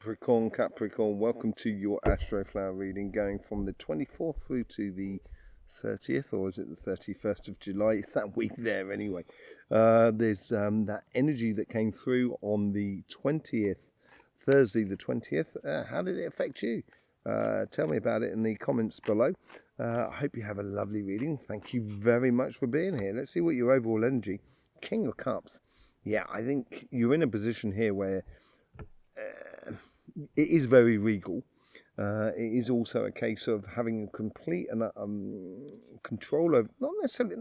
Capricorn, welcome to your Astroflower reading going from the 24th through to the 30th, or is it the 31st of July? It's that week there anyway. There's that energy that came through on the 20th, Thursday the 20th. How did it affect you? Tell me about it in the comments below. I hope you have a lovely reading. Thank you very much for being here. Let's see what your overall energy. King of Cups. Yeah, I think you're in a position here where it is very regal. It is also a case of having complete control over, not necessarily.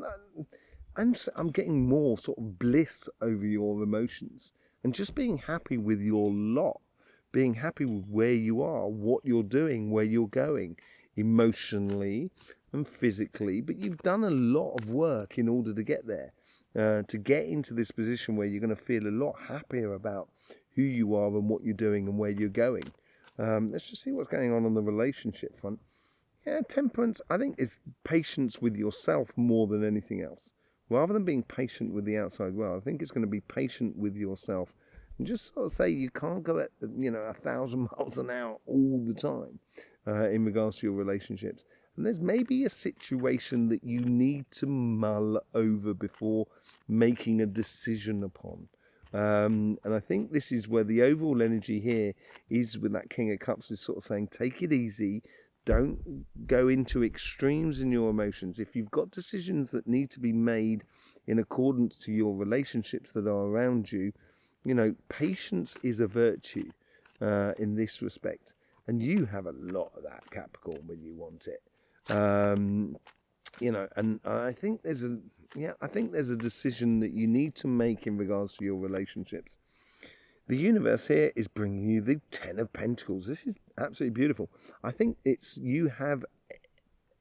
I'm getting more sort of bliss over your emotions and just being happy with your lot, being happy with where you are, what you're doing, where you're going, emotionally and physically. But you've done a lot of work in order to get there, to get into this position where you're going to feel a lot happier about who you are and what you're doing and where you're going. Let's just see what's going on the relationship front. Yeah, temperance, I think, is patience with yourself more than anything else. Rather than being patient with the outside world, I think it's going to be patient with yourself. And just sort of say you can't go at 1,000 miles an hour all the time in regards to your relationships. And there's maybe a situation that you need to mull over before making a decision upon. And I think this is where the overall energy here is with that King of Cups is sort of saying, take it easy. Don't go into extremes in your emotions. If you've got decisions that need to be made in accordance to your relationships that are around you, patience is a virtue in this respect. And you have a lot of that, Capricorn, when you want it. And I think there's a decision that you need to make in regards to your relationships. The universe here is bringing you the Ten of Pentacles. This is absolutely beautiful. I think you have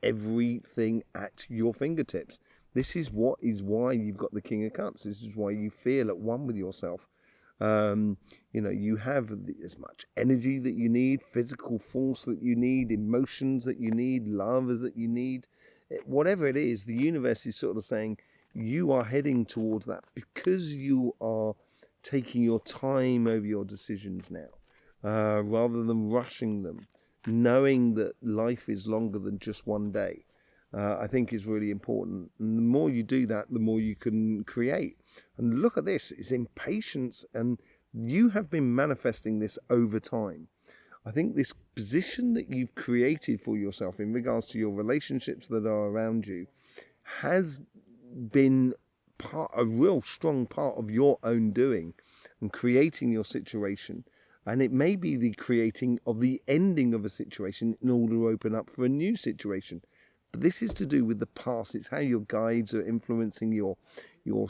everything at your fingertips. This is why you've got the King of Cups. This is why you feel at one with yourself. You have as much energy that you need, physical force that you need, emotions that you need, love that you need. Whatever it is, the universe is sort of saying you are heading towards that because you are taking your time over your decisions now, rather than rushing them, knowing that life is longer than just one day. I think is really important. And the more you do that, the more you can create. And look at this, it's impatience, and you have been manifesting this over time. I think this position that you've created for yourself in regards to your relationships that are around you has been a real strong part of your own doing and creating your situation. And it may be the creating of the ending of a situation in order to open up for a new situation. But this is to do with the past. It's how your guides are influencing your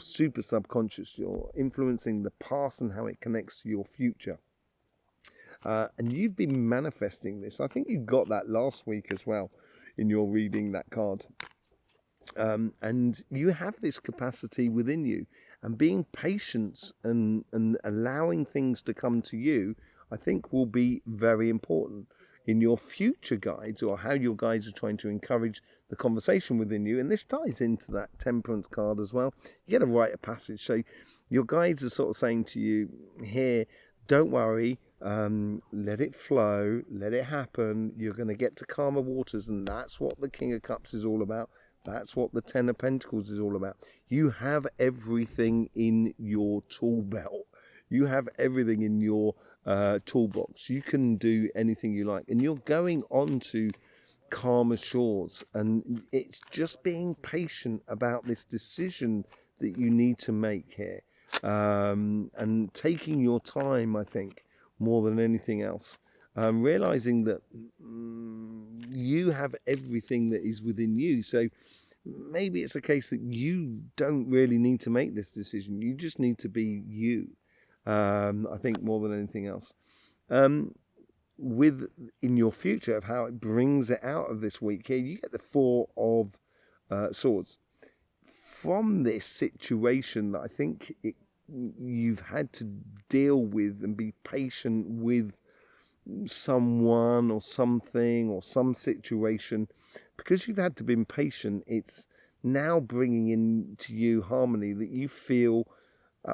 super subconscious. You're influencing the past and how it connects to your future. And you've been manifesting this. I think you got that last week as well in your reading that card. And you have this capacity within you. And being patient and allowing things to come to you, I think will be very important in your future guides, or how your guides are trying to encourage the conversation within you. And this ties into that temperance card as well. You get a rite of passage. So your guides are sort of saying to you here, don't worry, let it flow, let it happen. You're going to get to calmer waters. And that's what the King of Cups is all about. That's what the Ten of Pentacles is all about. You have everything in your tool belt. You have everything in your toolbox. You can do anything you like, and you're going on to calmer shores. And it's just being patient about this decision that you need to make here, and taking your time, I think, more than anything else. Realizing that you have everything that is within you. So maybe it's a case that you don't really need to make this decision. You just need to be you. I think more than anything else. In your future of how it brings it out of this week here, you get the Four of Swords. From this situation that I think you've had to deal with and be patient with someone or something or some situation, because you've had to be patient, it's now bringing into you harmony that you feel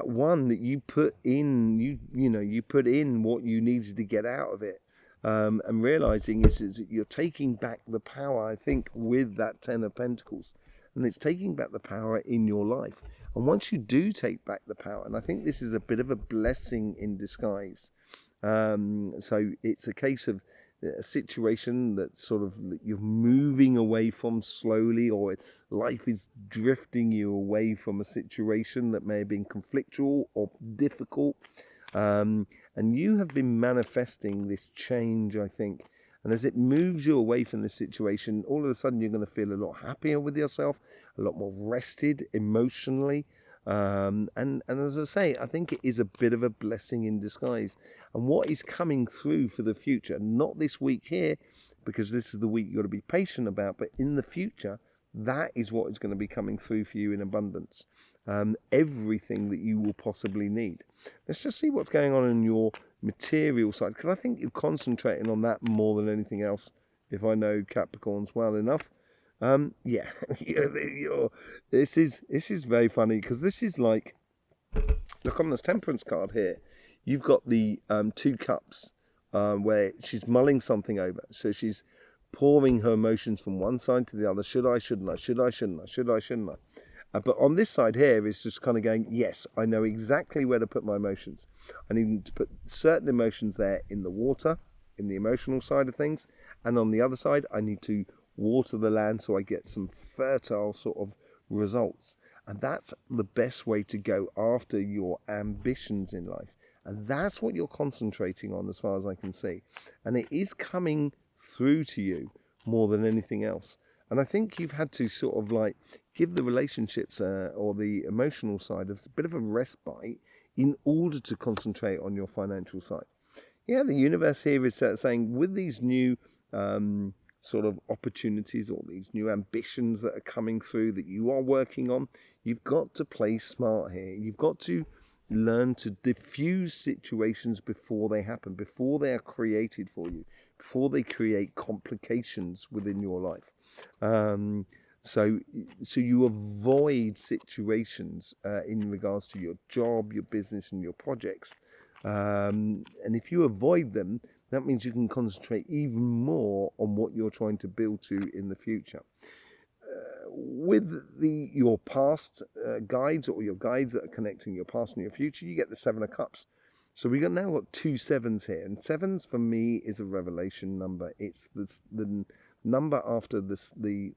one that you put in, you put in what you needed to get out of it. And realizing is that you're taking back the power, I think, with that Ten of Pentacles. And it's taking back the power in your life. And once you do take back the power, and I think this is a bit of a blessing in disguise. So it's a case of a situation that sort of you're moving away from slowly, or life is drifting you away from a situation that may have been conflictual or difficult. And you have been manifesting this change, I think. And as it moves you away from this situation, all of a sudden you're going to feel a lot happier with yourself, a lot more rested emotionally. And as I say, I think it is a bit of a blessing in disguise. And what is coming through for the future, not this week here, because this is the week you've got to be patient about, but in the future, that is what is going to be coming through for you in abundance. Everything that you will possibly need. Let's just see what's going on in your material side, because I think you're concentrating on that more than anything else, if I know Capricorns well enough. Yeah, this is very funny, because this is like, look on this Temperance card here, you've got the 2 cups, where she's mulling something over. So she's pouring her emotions from one side to the other. Should I, shouldn't I? Should I, shouldn't I? Should I, shouldn't I? But on this side here is just kind of going, yes, I know exactly where to put my emotions. I need to put certain emotions there in the water, in the emotional side of things. And on the other side, I need to water the land so I get some fertile sort of results. And that's the best way to go after your ambitions in life. And that's what you're concentrating on, as far as I can see. And it is coming through to you more than anything else. And I think you've had to sort of like give the relationships or the emotional side a bit of a respite in order to concentrate on your financial side. Yeah, the universe here is saying with these new sort of opportunities or these new ambitions that are coming through that you are working on, you've got to play smart here. You've got to learn to diffuse situations before they happen, before they are created for you, before they create complications within your life. So you avoid situations in regards to your job, your business, and your projects. And if you avoid them, that means you can concentrate even more on what you're trying to build to in the future. With your past guides, or your guides that are connecting your past and your future, you get the 7 of Cups. So we've now got 2 sevens here, and sevens for me is a revelation number. It's the number after this, the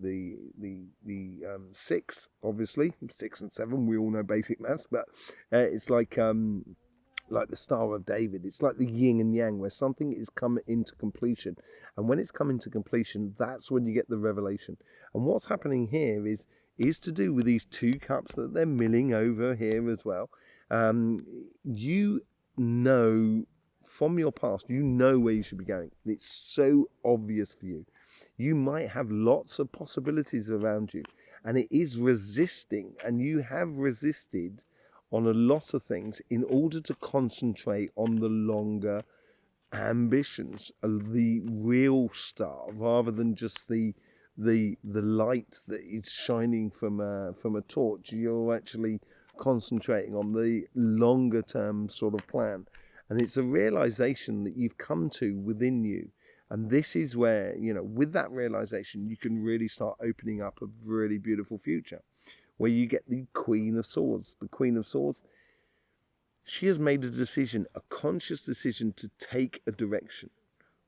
6, obviously 6 and 7. We all know basic maths, but it's like the Star of David. It's like the yin and yang, where something is come into completion, and when it's come into completion, that's when you get the revelation. And what's happening here is to do with these 2 cups that they're milling over here as well. You know from your past, you know where you should be going. It's so obvious for you. You might have lots of possibilities around you, and it is resisting, and you have resisted on a lot of things in order to concentrate on the longer ambitions, the real star, rather than just the light that is shining from a torch. You're actually concentrating on the longer term sort of plan, and it's a realization that you've come to within you. And this is where, with that realization, you can really start opening up a really beautiful future, where you get the Queen of Swords. The Queen of Swords, she has made a decision, a conscious decision, to take a direction.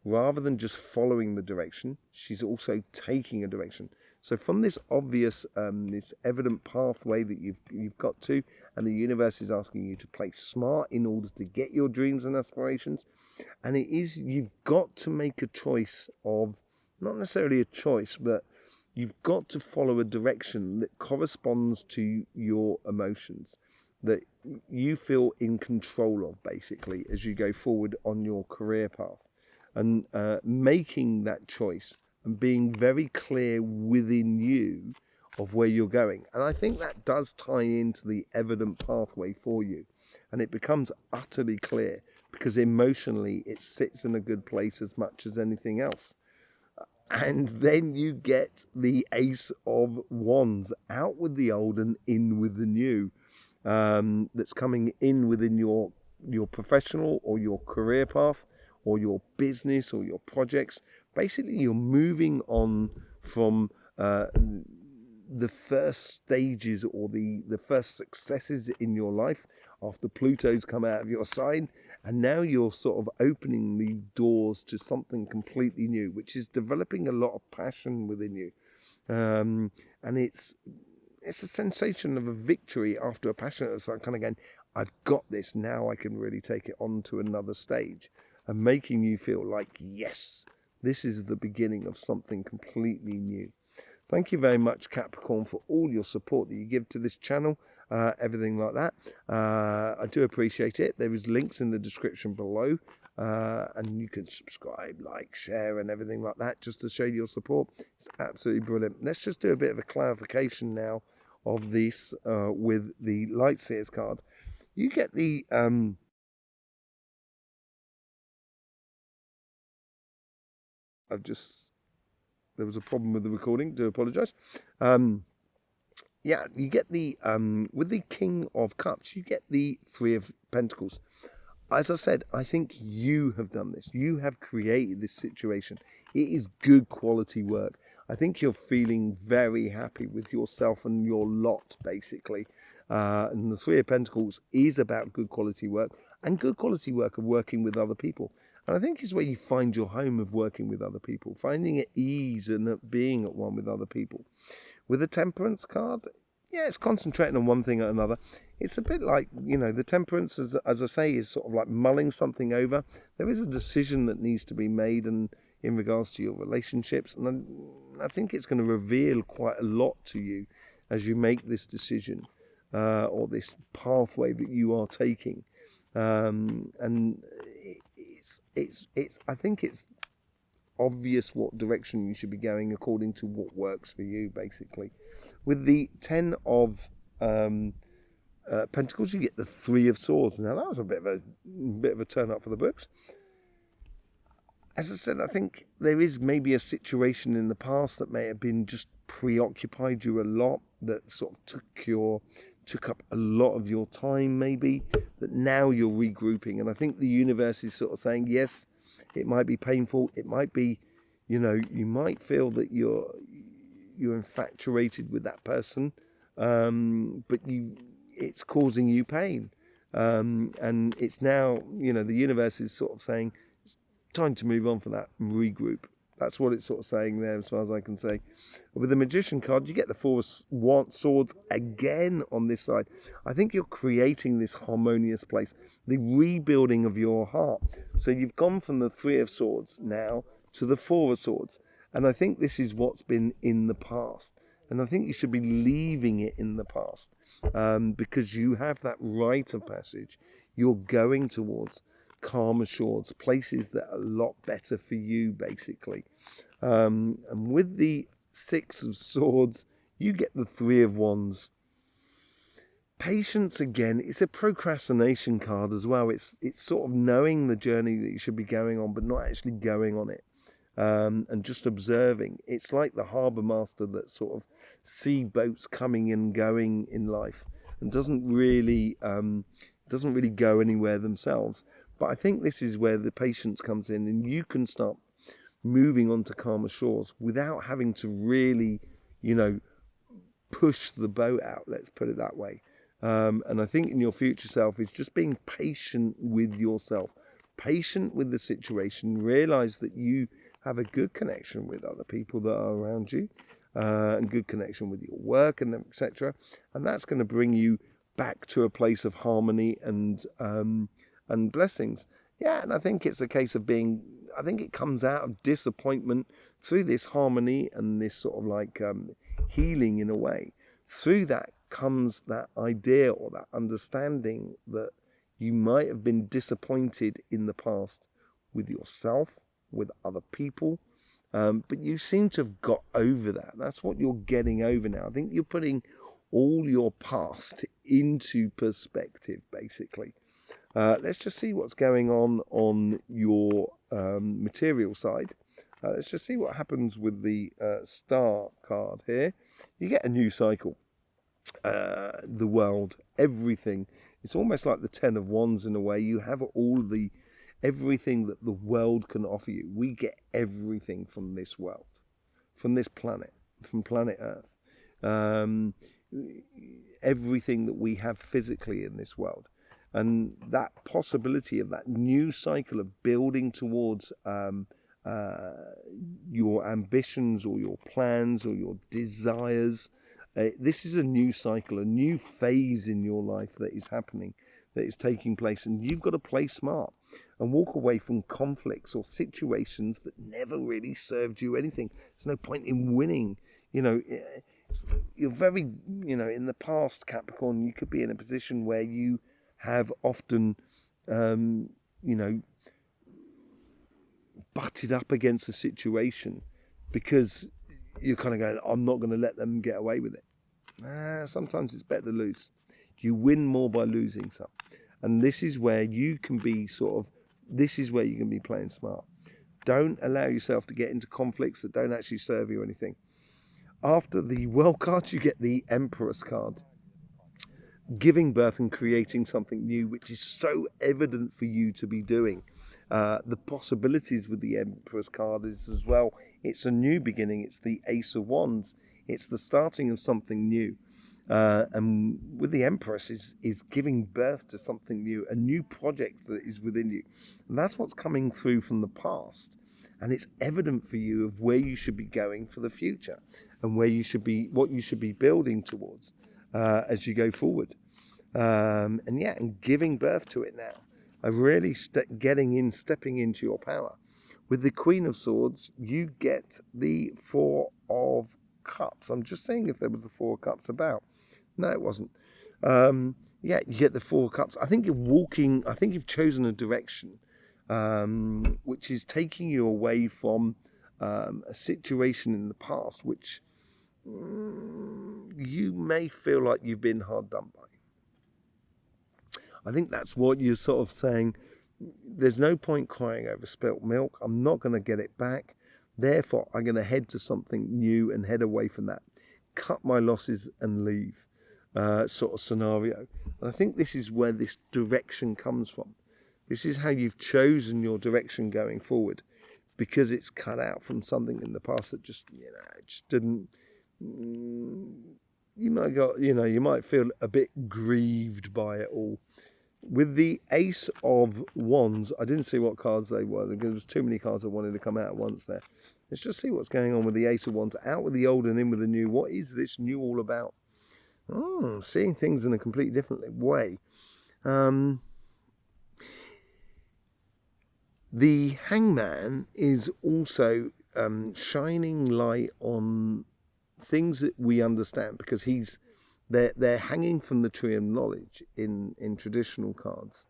Rather than just following the direction, she's also taking a direction. So from this obvious, this evident pathway that you've got to, and the universe is asking you to play smart in order to get your dreams and aspirations. And you've got to make a choice of, not necessarily a choice, but you've got to follow a direction that corresponds to your emotions, that you feel in control of, basically, as you go forward on your career path. And making that choice and being very clear within you of where you're going. And I think that does tie into the evident pathway for you. And it becomes utterly clear, because emotionally it sits in a good place as much as anything else. And then you get the Ace of Wands, out with the old and in with the new. that's coming in within your professional or your career path or your business or your projects. Basically, you're moving on from the first stages or the first successes in your life after Pluto's come out of your sign, and now you're sort of opening the doors to something completely new, which is developing a lot of passion within you. And it's a sensation of a victory after a passion. It's like kind of going, I've got this, now I can really take it on to another stage, and making you feel like, yes, this is the beginning of something completely new. Thank you very much, Capricorn, for all your support that you give to this channel, everything like that. I do appreciate it. There is links in the description below, and you can subscribe, like, share, and everything like that, just to show your support. It's absolutely brilliant. Let's just do a bit of a clarification now of this with the Light Seers card. You get the there was a problem with the recording, do apologize. Yeah, you get the with the King of Cups, you get the Three of Pentacles. As I said, I think you have done this. You have created this situation. It is good quality work. I think you're feeling very happy with yourself and your lot, basically. And the Three of Pentacles is about good quality work, and good quality work of working with other people. And I think it's where you find your home of working with other people, finding at ease and being at one with other people. With the Temperance card, yeah, it's concentrating on one thing or another. It's a bit like, the Temperance, as I say, is sort of like mulling something over. There is a decision that needs to be made in regards to your relationships. And I think it's going to reveal quite a lot to you as you make this decision or this pathway that you are taking. And I think it's obvious what direction you should be going according to what works for you, basically. With the Ten of Pentacles, you get the Three of Swords. Now that was a bit of a turn up for the books. As I said, I think there is maybe a situation in the past that may have been just preoccupied you a lot, that sort of took up a lot of your time, maybe, that now you're regrouping. And I think the universe is sort of saying, yes, it might be painful. It might be, you might feel that you're infatuated with that person, but it's causing you pain. And it's now, the universe is sort of saying, it's time to move on from that and regroup. That's what it's sort of saying there, as far as I can say. With the Magician card, you get the Four of Swords again on this side. I think you're creating this harmonious place, the rebuilding of your heart. So you've gone from the Three of Swords now to the Four of Swords. And I think this is what's been in the past. And I think you should be leaving it in the past, because you have that rite of passage. You're going towards calmer shores, places that are a lot better for you, basically. And with the Six of Swords, you get the Three of Wands. Patience again. It's a procrastination card as well. It's sort of knowing the journey that you should be going on, but not actually going on it, and just observing. It's like the harbour master that sort of see boats coming and going in life and doesn't really go anywhere themselves. But I think this is where the patience comes in, and you can start moving on to calmer shores without having to really, push the boat out, let's put it that way. And I think in your future self is just being patient with yourself, patient with the situation, realize that you have a good connection with other people that are around you, and good connection with your work and etc. And that's going to bring you back to a place of harmony and blessings. Yeah, and I think it's a case of I think it comes out of disappointment through this harmony and this sort of like healing in a way. Through that comes that idea or that understanding that you might have been disappointed in the past with yourself, with other people, but you seem to have got over that. That's what you're getting over now. I think you're putting all your past into perspective, basically. Let's just see what's going on your material side. Let's just see what happens with the Star card here. You get a new cycle. the world, everything. It's almost like the Ten of Wands in a way. You have everything that the world can offer you. We get everything from this world, from this planet, from planet Earth. Everything that we have physically in this world. And that possibility of that new cycle of building towards your ambitions or your plans or your desires. This is a new cycle, a new phase in your life that is happening, that is taking place, and you've got to play smart and walk away from conflicts or situations that never really served you anything. There's no point in winning. You're very, in the past, Capricorn, you could be in a position where you have often, butted up against a situation because you're kind of going, I'm not going to let them get away with it. Sometimes it's better to lose. You win more by losing some. And this is where you can be playing smart. Don't allow yourself to get into conflicts that don't actually serve you anything. After the World card, you get the Empress card. Giving birth and creating something new, which is so evident for you to be doing. The possibilities with the Empress card is as well, it's a new beginning. It's the Ace of Wands. It's the starting of something new. And with the Empress is giving birth to something new, a new project that is within you. And that's what's coming through from the past. And it's evident for you of where you should be going for the future and what you should be building towards as you go forward. And giving birth to it now. Of really stepping into your power. With the Queen of Swords, you get the Four of Cups. I'm just saying if there was the Four of Cups about. No, it wasn't. You get the Four of Cups. I think you've chosen a direction which is taking you away from a situation in the past which you may feel like you've been hard done by. I think that's what you're sort of saying. There's no point crying over spilt milk. I'm not going to get it back. Therefore, I'm going to head to something new and head away from that. Cut my losses and leave sort of scenario. And I think this is where this direction comes from. This is how you've chosen your direction going forward, because it's cut out from something in the past that just didn't. You might feel a bit grieved by it all. With the Ace of Wands, I didn't see what cards they were because there was too many cards that wanted to come out at once there. Let's just see what's going on with the Ace of Wands. Out with the old and in with the new. What is this new all about? Seeing things in a completely different way. The Hangman is also shining light on things that we understand, because they're hanging from the tree of knowledge in traditional cards,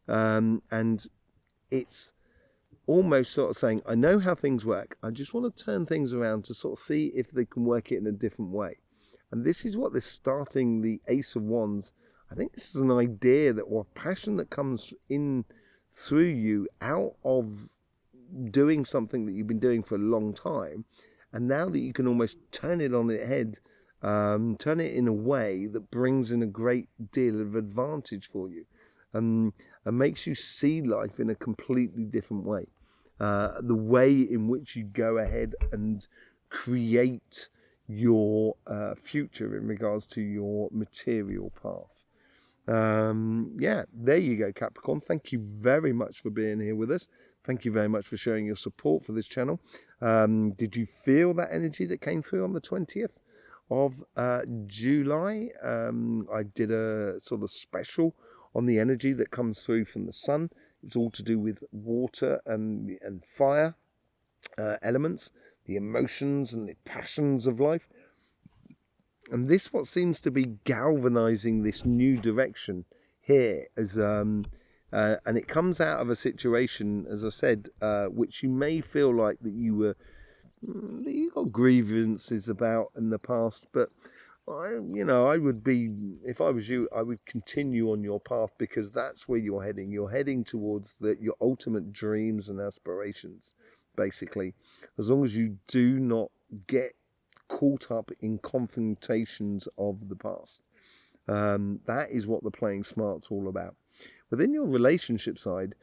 and it's almost sort of saying, I know how things work, I just want to turn things around to sort of see if they can work it in a different way. And this is what this starting the Ace of Wands, I think this is an idea that, or passion that comes in through you out of doing something that you've been doing for a long time, and now that you can almost turn it on its head, turn it in a way that brings in a great deal of advantage for you, and makes you see life in a completely different way. The way in which you go ahead and create your future in regards to your material path. There you go, Capricorn. Thank you very much for being here with us. Thank you very much for showing your support for this channel. Did you feel that energy that came through on the 20th of July? I did a sort of special on the energy that comes through from the sun. It's all to do with water and fire elements, the emotions and the passions of life. And this what seems to be galvanizing this new direction here, as and it comes out of a situation, as I said, which you may feel like that you got grievances about in the past, but I would be, if I was you, I would continue on your path, because that's where you're heading. You're heading towards your ultimate dreams and aspirations, basically, as long as you do not get caught up in confrontations of the past. That is what the playing smart's all about. Within your relationship side,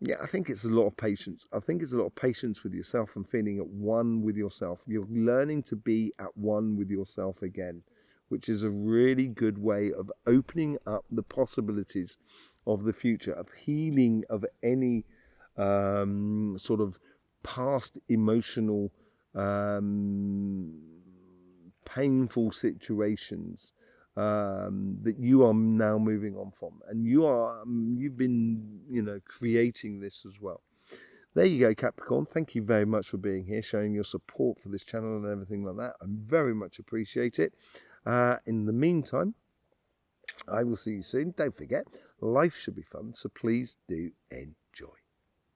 yeah, I think it's a lot of patience. I think it's a lot of patience with yourself and feeling at one with yourself. You're learning to be at one with yourself again, which is a really good way of opening up the possibilities of the future, of healing of any sort of past emotional painful situations that you are now moving on from, and you've been, you know, creating this as well. There you go, Capricorn. Thank you very much for being here, showing your support for this channel and everything like that. I very much appreciate it. In the meantime, I will see you soon. Don't forget, life should be fun, so please do enjoy.